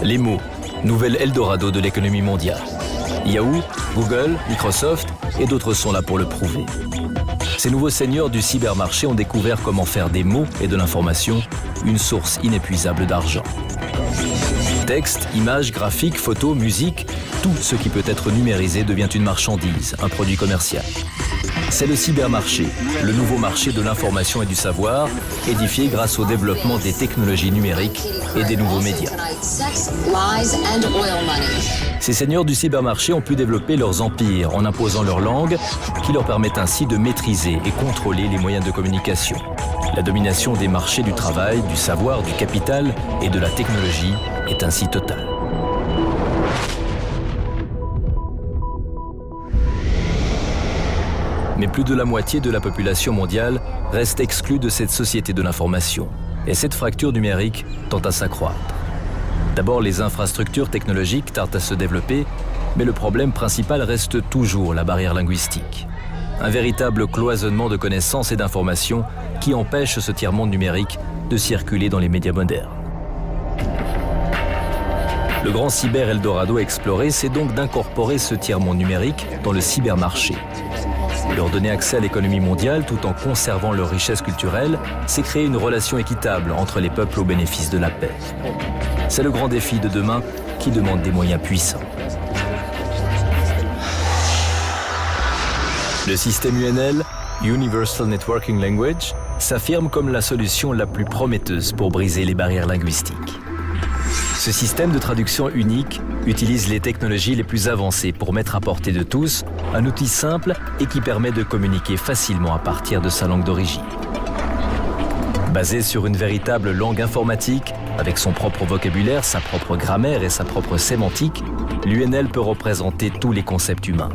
Les mots, nouvel Eldorado de l'économie mondiale. Yahoo, Google, Microsoft et d'autres sont là pour le prouver. Ces nouveaux seigneurs du cybermarché ont découvert comment faire des mots et de l'information une source inépuisable d'argent. Texte, images, graphiques, photos, musique, tout ce qui peut être numérisé devient une marchandise, un produit commercial. C'est le cybermarché, le nouveau marché de l'information et du savoir, édifié grâce au développement des technologies numériques et des nouveaux médias. Ces seigneurs du cybermarché ont pu développer leurs empires en imposant leur langue, qui leur permet ainsi de maîtriser et contrôler les moyens de communication. La domination des marchés du travail, du savoir, du capital et de la technologie est ainsi totale. Mais plus de la moitié de la population mondiale reste exclue de cette société de l'information. Et cette fracture numérique tend à s'accroître. D'abord, les infrastructures technologiques tardent à se développer, mais le problème principal reste toujours la barrière linguistique. Un véritable cloisonnement de connaissances et d'informations qui empêche ce tiers-monde numérique de circuler dans les médias modernes. Le grand cyber Eldorado à explorer, c'est donc d'incorporer ce tiers-monde numérique dans le cybermarché. Leur donner accès à l'économie mondiale tout en conservant leur richesse culturelle, c'est créer une relation équitable entre les peuples au bénéfice de la paix. C'est le grand défi de demain qui demande des moyens puissants. Le système UNL, Universal Networking Language, s'affirme comme la solution la plus prometteuse pour briser les barrières linguistiques. Ce système de traduction unique utilise les technologies les plus avancées pour mettre à portée de tous un outil simple et qui permet de communiquer facilement à partir de sa langue d'origine. Basé sur une véritable langue informatique, avec son propre vocabulaire, sa propre grammaire et sa propre sémantique, l'UNL peut représenter tous les concepts humains.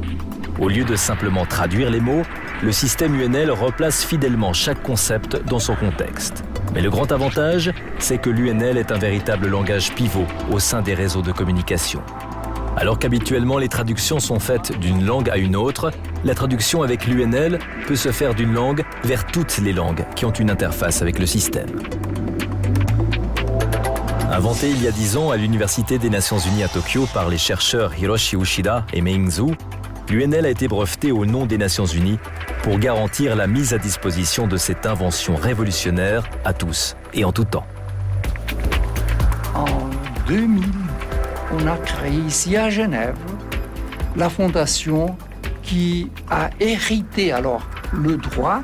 Au lieu de simplement traduire les mots, le système UNL replace fidèlement chaque concept dans son contexte. Mais le grand avantage, c'est que l'UNL est un véritable langage pivot au sein des réseaux de communication. Alors qu'habituellement les traductions sont faites d'une langue à une autre, la traduction avec l'UNL peut se faire d'une langue vers toutes les langues qui ont une interface avec le système. Inventé il y a 10 ans à l'Université des Nations Unies à Tokyo par les chercheurs Hiroshi Ushida et Meng Zhu, l'UNL a été breveté au nom des Nations Unies pour garantir la mise à disposition de cette invention révolutionnaire à tous et en tout temps. En 2000, on a créé ici à Genève la fondation qui a hérité alors le droit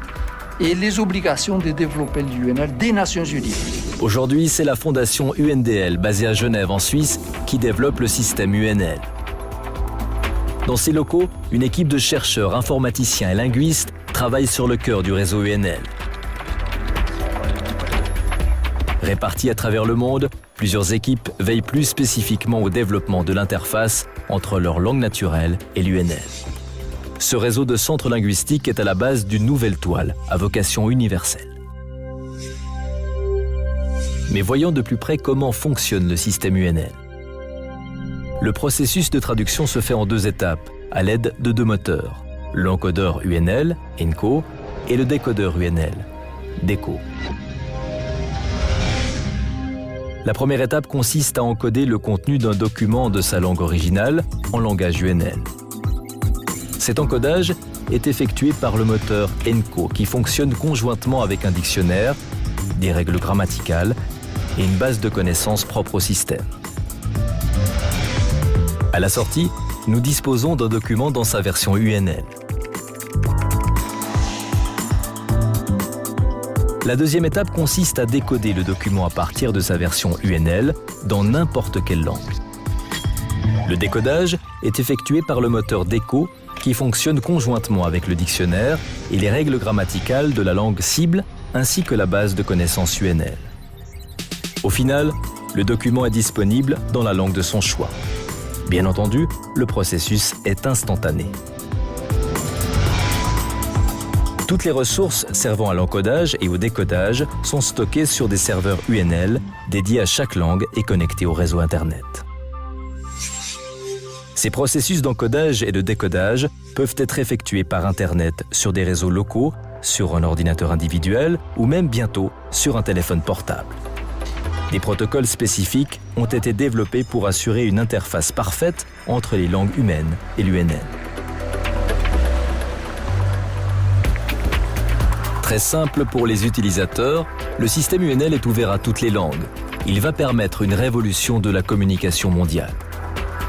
et les obligations de développer l'UNL des Nations Unies. Aujourd'hui, c'est la fondation UNDL basée à Genève en Suisse qui développe le système UNL. Dans ces locaux, une équipe de chercheurs, informaticiens et linguistes travaille sur le cœur du réseau UNL. Réparties à travers le monde, plusieurs équipes veillent plus spécifiquement au développement de l'interface entre leur langue naturelle et l'UNL. Ce réseau de centres linguistiques est à la base d'une nouvelle toile à vocation universelle. Mais voyons de plus près comment fonctionne le système UNL. Le processus de traduction se fait en 2 étapes, à l'aide de 2 moteurs, l'encodeur UNL, ENCO, et le décodeur UNL, DECO. La première étape consiste à encoder le contenu d'un document de sa langue originale en langage UNL. Cet encodage est effectué par le moteur ENCO qui fonctionne conjointement avec un dictionnaire, des règles grammaticales et une base de connaissances propre au système. À la sortie, nous disposons d'un document dans sa version UNL. La deuxième étape consiste à décoder le document à partir de sa version UNL dans n'importe quelle langue. Le décodage est effectué par le moteur DECO qui fonctionne conjointement avec le dictionnaire et les règles grammaticales de la langue cible ainsi que la base de connaissances UNL. Au final, le document est disponible dans la langue de son choix. Bien entendu, le processus est instantané. Toutes les ressources servant à l'encodage et au décodage sont stockées sur des serveurs UNL dédiés à chaque langue et connectés au réseau Internet. Ces processus d'encodage et de décodage peuvent être effectués par Internet sur des réseaux locaux, sur un ordinateur individuel ou même bientôt sur un téléphone portable. Des protocoles spécifiques ont été développés pour assurer une interface parfaite entre les langues humaines et l'UNL. Très simple pour les utilisateurs, le système UNL est ouvert à toutes les langues. Il va permettre une révolution de la communication mondiale.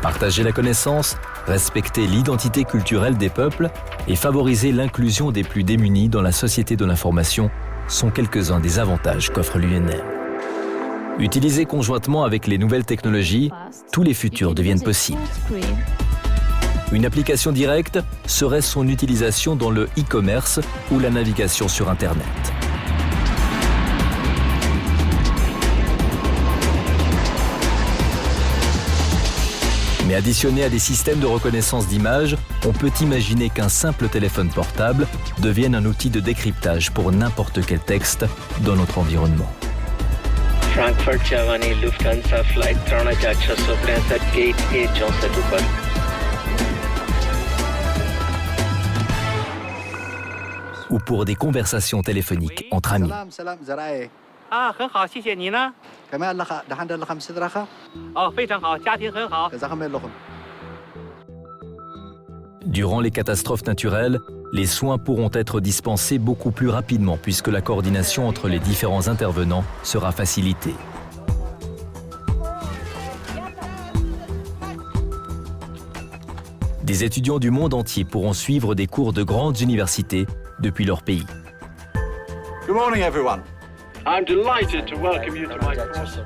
Partager la connaissance, respecter l'identité culturelle des peuples et favoriser l'inclusion des plus démunis dans la société de l'information sont quelques-uns des avantages qu'offre l'UNL. Utilisés conjointement avec les nouvelles technologies, tous les futurs deviennent possibles. Une application directe serait son utilisation dans le e-commerce ou la navigation sur Internet. Mais additionné à des systèmes de reconnaissance d'images, on peut imaginer qu'un simple téléphone portable devienne un outil de décryptage pour n'importe quel texte dans notre environnement. Frankfurt Javani Lufthansa Flight 3663 Gate A 64 ऊपर ou pour des conversations téléphoniques entre amis. Durant les catastrophes naturelles, les soins pourront être dispensés beaucoup plus rapidement puisque la coordination entre les différents intervenants sera facilitée. Des étudiants du monde entier pourront suivre des cours de grandes universités depuis leur pays. Good morning, everyone. I'm delighted to welcome you to my course.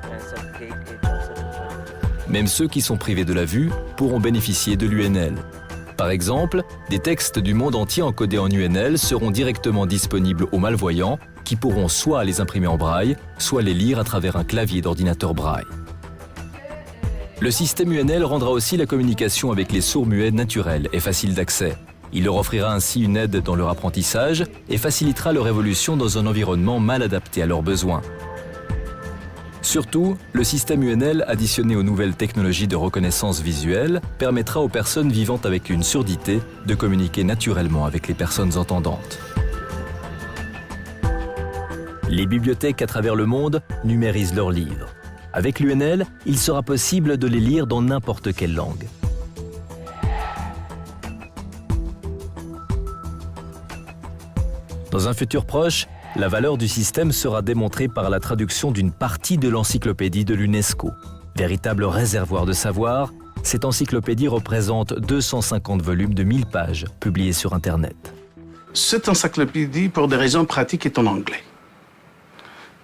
Même ceux qui sont privés de la vue pourront bénéficier de l'UNL. Par exemple, des textes du monde entier encodés en UNL seront directement disponibles aux malvoyants qui pourront soit les imprimer en braille, soit les lire à travers un clavier d'ordinateur braille. Le système UNL rendra aussi la communication avec les sourds-muets naturelle et facile d'accès. Il leur offrira ainsi une aide dans leur apprentissage et facilitera leur évolution dans un environnement mal adapté à leurs besoins. Surtout, le système UNL additionné aux nouvelles technologies de reconnaissance visuelle permettra aux personnes vivant avec une surdité de communiquer naturellement avec les personnes entendantes. Les bibliothèques à travers le monde numérisent leurs livres. Avec l'UNL, il sera possible de les lire dans n'importe quelle langue. Dans un futur proche, la valeur du système sera démontrée par la traduction d'une partie de l'encyclopédie de l'UNESCO. Véritable réservoir de savoir, cette encyclopédie représente 250 volumes de 1000 pages publiés sur Internet. Cette encyclopédie, pour des raisons pratiques, est en anglais.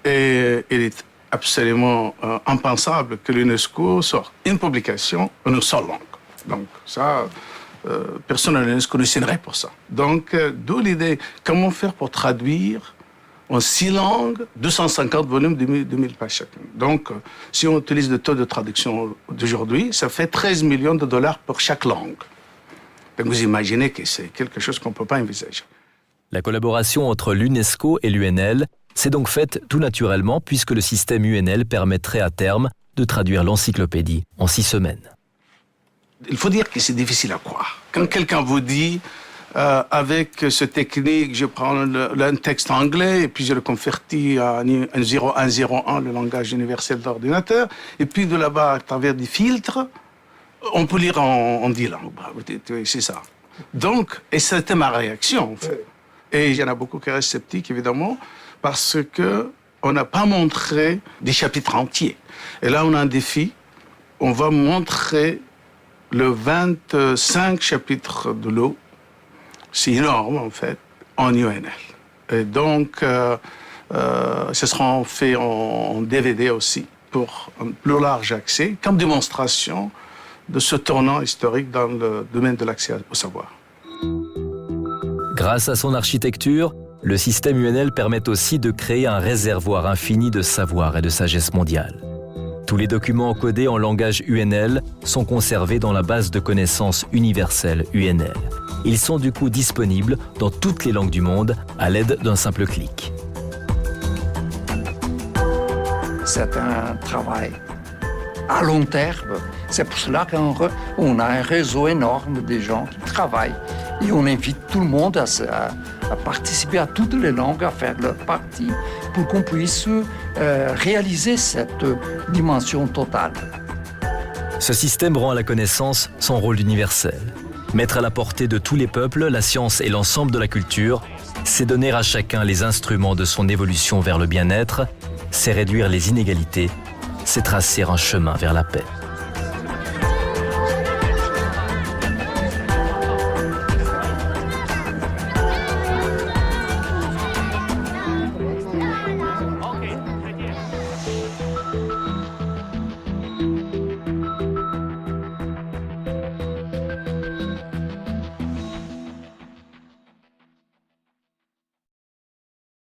Et il est absolument impensable que l'UNESCO sorte une publication en une seule langue. Donc ça, personne à l'UNESCO ne signerait pour ça. Donc, d'où l'idée, comment faire pour traduire en 6 langues, 250 volumes de 1000 pages chacune. Donc, si on utilise le taux de traduction d'aujourd'hui, ça fait 13 millions de dollars pour chaque langue. Donc, vous imaginez que c'est quelque chose qu'on ne peut pas envisager. La collaboration entre l'UNESCO et l'UNL s'est donc faite tout naturellement puisque le système UNL permettrait à terme de traduire l'encyclopédie en 6 semaines. Il faut dire que c'est difficile à croire. Quand quelqu'un vous dit avec cette technique, je prends un texte anglais et puis je le convertis à un 0101, le langage universel d'ordinateur, et puis de là-bas, à travers des filtres, on peut lire en 10 langues. C'est ça. Donc, et c'était ma réaction, en fait. Et il y en a beaucoup qui restent sceptiques, évidemment, parce qu'on n'a pas montré des chapitres entiers. Et là, on a un défi. On va montrer le 25 chapitres de l'eau. C'est énorme, en fait, en UNL. Et donc, ce sera fait en DVD aussi, pour un plus large accès, comme démonstration de ce tournant historique dans le domaine de l'accès au savoir. Grâce à son architecture, le système UNL permet aussi de créer un réservoir infini de savoir et de sagesse mondiale. Tous les documents encodés en langage UNL sont conservés dans la base de connaissances universelle UNL. Ils sont du coup disponibles dans toutes les langues du monde à l'aide d'un simple clic. C'est un travail à long terme. C'est pour cela qu'on a un réseau énorme de gens qui travaillent. Et on invite tout le monde à participer à toutes les langues, à faire leur partie pour qu'on puisse réaliser cette dimension totale. Ce système rend à la connaissance son rôle universel. Mettre à la portée de tous les peuples la science et l'ensemble de la culture, c'est donner à chacun les instruments de son évolution vers le bien-être, c'est réduire les inégalités, c'est tracer un chemin vers la paix.